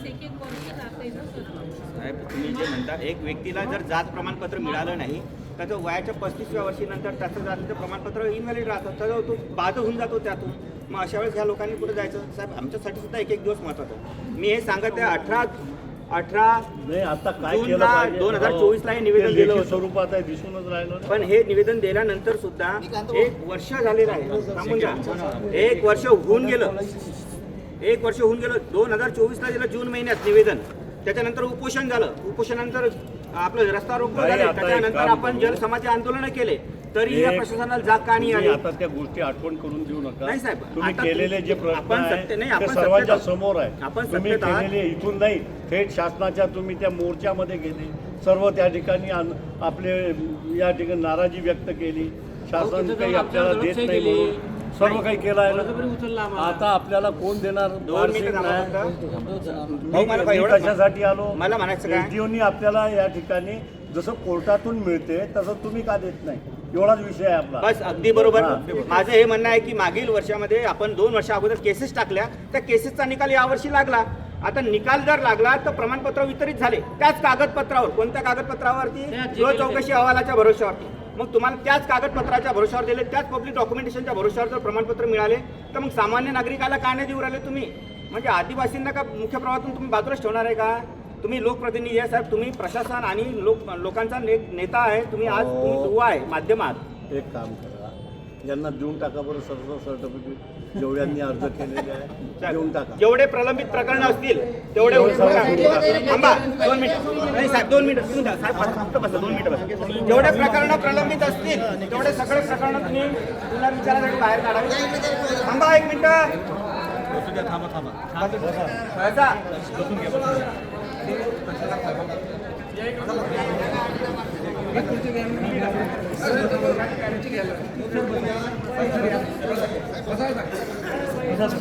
जवळपास एक वर्ष जाते ना सर. साहेब, तुम्ही जे म्हणता एक व्यक्तीला जर जात प्रमाणपत्र मिळालं नाही तर तो वयाच्या 35व्या वर्षीनंतर त्याचं जातीचं प्रमाणपत्र इनव्हॅलिड राहतं, तर तो बाद होऊन जातो त्यातून. मग अशा वेळेस ह्या लोकांनी कुठे जायचं? साहेब, आमच्यासाठी सुद्धा एक एक दिवस महत्त्वाचा आहे. मी हे सांगत आहे 18 आता काय केलं जूनला पाहिजे? 2024ला हे निवेदन दिलं होतं. स्वरूपात आहे, दिसूनच राहिलं. पण हे निवेदन दिल्यानंतर सुद्धा 1 वर्ष झालेलं आहे. थांबून जा. 1 वर्ष होऊन गेलं. 1 वर्ष होऊन गेलं. 2024ला दिलं जून महिन्यात निवेदन. त्याच्यानंतर उपोषण झालं. उपोषणानंतर आपलं रस्ता रोको झाले. त्याच्यानंतर आपण जलसमाधी आंदोलन केले, तरी या प्रशासनाला जाग का नाही आली? आता त्या गोष्टी आठवण करून देऊ नका. नाही साहेब, तुम्ही आता केलेले जे प्रश्न आपण सत्य नाही, आहे ते आपण सर्वांच्या सत्तेत समोर आहे. आपण तुम्ही सत्तेत आहात. केलेले इथून नाही, थेट शासनाच्या तुम्ही त्या मोर्चामध्ये गेले, सर्व त्या ठिकाणी आपले या ठिकाणी नाराजी व्यक्त केली. शासन काही आपल्याला देत नाही म्हणून सर्व काही केलं आहे ना. आता आपल्याला कोण देणार? 2 मिनिटं मी कशासाठी आलो? मला म्हणायचं काय? एसडीओनी आपल्याला या ठिकाणी जसं कोर्टातून मिळते तसं तुम्ही का देत नाही? एवढाच विषय आहे आपला. बस, अगदी बरोबर. माझं हे म्हणणं आहे की मागील वर्षामध्ये आपण 2 वर्षा अगोदर केसेस टाकल्या, त्या केसेसचा निकाल यावर्षी लागला. आता निकाल जर लागला तर प्रमाणपत्र वितरित झाले त्याच कागदपत्रावर. कोणत्या कागदपत्रावरती? गृह चौकशी अहवालाच्या भरोश्यावरती. मग तुम्हाला त्याच कागदपत्राच्या भरोश्यावर दिले, त्याच पब्लिक डॉक्युमेंटेशनच्या भरोश्यावर जर प्रमाणपत्र मिळाले, तर मग सामान्य नागरिकाला का नाही देऊ राहिले तुम्ही? म्हणजे आदिवासींना का मुख्य प्रवाहातून तुम्ही बाजूलाच ठेवणार आहे का? तुम्ही लोकप्रतिनिधी आहे साहेब, तुम्ही प्रशासन आणि लोकांचा नेता आहे. तुम्ही आज तुम्ही दुवा आहे माध्यमात. एक काम करा, यांना देऊन टाका बरं सर्व सर्टिफिकेट जेवढ्यांनी अर्ज केलेले आहे देऊन टाका. जेवढे प्रलंबित प्रकरण असतील तेवढे थांबा 2 मिनिटं. नाही साहेब, 2 मिनिटं सुद्धा साहेब, फक्त बसा 2 मिनिटं बसा. जेवढे प्रकरण प्रलंबित असतील तेवढे सगळे प्रकरण तुम्ही पुनर्विचारासाठी बाहेर काढावे. थांबा 1 मिनिटं. बसा.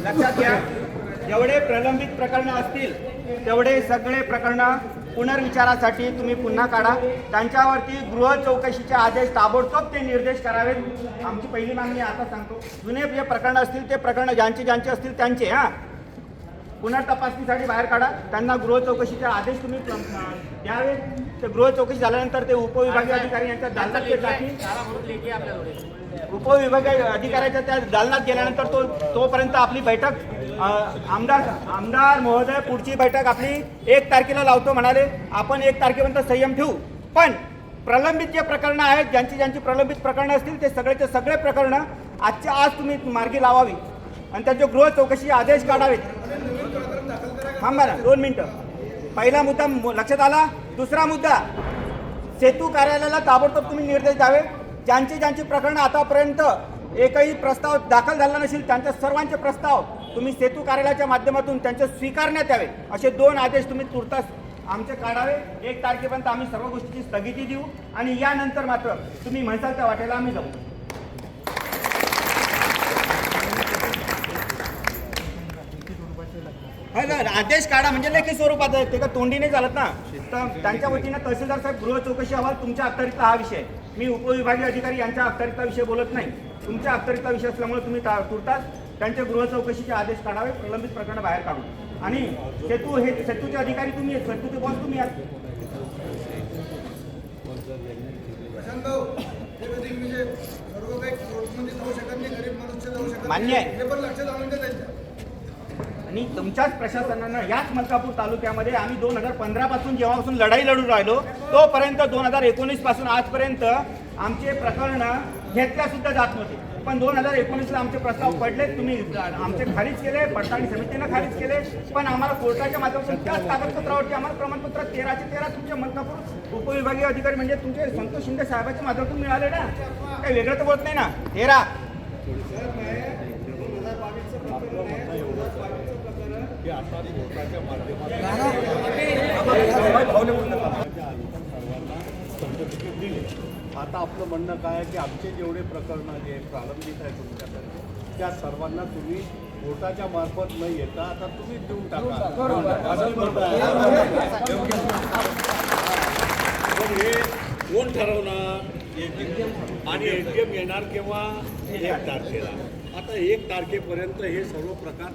लक्षात घ्या, जेवढे प्रलंबित प्रकरण असतील तेवढे सगळे प्रकरण पुनर्विचारासाठी तुम्ही पुन्हा काढा. त्यांच्यावरती गृह चौकशीचे आदेश ताबडतोब ते निर्देश करावेत. आमची पहिली मागणी आता सांगतो, जुने जे प्रकरण असतील ते प्रकरण ज्यांचे असतील त्यांचे पुनर्तपासणीसाठी बाहेर काढा. त्यांना गृह चौकशीचे आदेश तुम्ही द्यावे. ते गृह चौकशी झाल्यानंतर ते उपविभागीय अधिकारी यांच्या दालनात जातील. उपविभागीय अधिकाऱ्याच्या त्या दालनात गेल्यानंतर तोपर्यंत आपली बैठक आमदार महोदय पुढची बैठक आपली 1 तारखेला लावतो म्हणाले. आपण 1 तारखेपर्यंत संयम ठेवू. पण प्रलंबित जे प्रकरणं आहेत, ज्यांची प्रलंबित प्रकरणं असतील ते सगळेचे सगळे प्रकरणं आजच्या आज तुम्ही मार्गी लावावी आणि त्यांचे गृह चौकशी आदेश काढावेत. थांबा ना 2 मिनिटं. पहिला मुद्दा लक्षात आला. दुसरा मुद्दा, सेतू कार्यालयाला ताबडतोब तुम्ही निर्देश द्यावे. ज्यांची प्रकरणं आतापर्यंत एकही प्रस्ताव दाखल झाला नसेल त्यांच्या सर्वांचे प्रस्ताव तुम्ही सेतू कार्यालयाच्या माध्यमातून त्यांचे स्वीकारण्यात यावे. असे 2 आदेश तुम्ही तुर्तास आमचे काढावे. 1 तारखेपर्यंत आम्ही सर्व गोष्टीची स्थगिती देऊ आणि यानंतर मात्र तुम्ही म्हणसाल त्या वाटेला आम्ही जाऊ. आदेश काढा म्हणजे लेखी स्वरूपात आहे, ते का तोंडी नाही चालत ना. तर त्यांच्या वतीनं तहसीलदार साहेब गृह चौकशी अहवाल तुमच्या अखत्यारीतला हा विषय. मी उपविभागीय अधिकारी यांच्या अखत्यारीतला विषय बोलत नाही. तुमच्या अखत्यारीतला विषय असल्यामुळे तुम्ही तुर्तास त्यांचे गृह चौकशीचे आदेश काढावे. प्रलंबित प्रकरण बाहेर काढू. आणि सेतूचे अधिकारी तुम्ही, सेतूचे बॉस तुम्ही आहात. मान्य आहे. आणि तुमच्याच प्रशासनानं याच मलकापूर तालुक्यामध्ये आम्ही 2015 पासून जेव्हापासून लढाई लढून राहिलो तोपर्यंत 2019 पासून आजपर्यंत आमचे प्रकरण घेतल्या सुद्धा जात नव्हते. पण 2019ला आमचे प्रस्ताव पडले, तुम्ही आमचे खारिज केले, पडताळणी समितीनं खारिज केले. पण आम्हाला कोर्टाच्या माध्यमातून त्याच कागदपत्रावरती आम्हाला प्रमाणपत्र 13चे 13 तुमच्या मलकापूर उपविभागीय अधिकारी म्हणजे तुमचे संतोष शिंदे साहेबांच्या माध्यमातून मिळाले ना. काही वेगळं तर बोलत नाही ना. 13 आता आपलं म्हणणं काय आहे की आमचे जेवढे प्रकरणं जे प्रारंभिक आहे तुमच्याकडे त्या सर्वांना तुम्ही कोर्टाच्या मार्फत न येता आता तुम्ही देऊन टाका. हे कोण ठरवणार? आणि एटीएम येणार केव्हा? 1 तारखेला. आता 1 तारखेपर्यंत हे सर्व प्रकार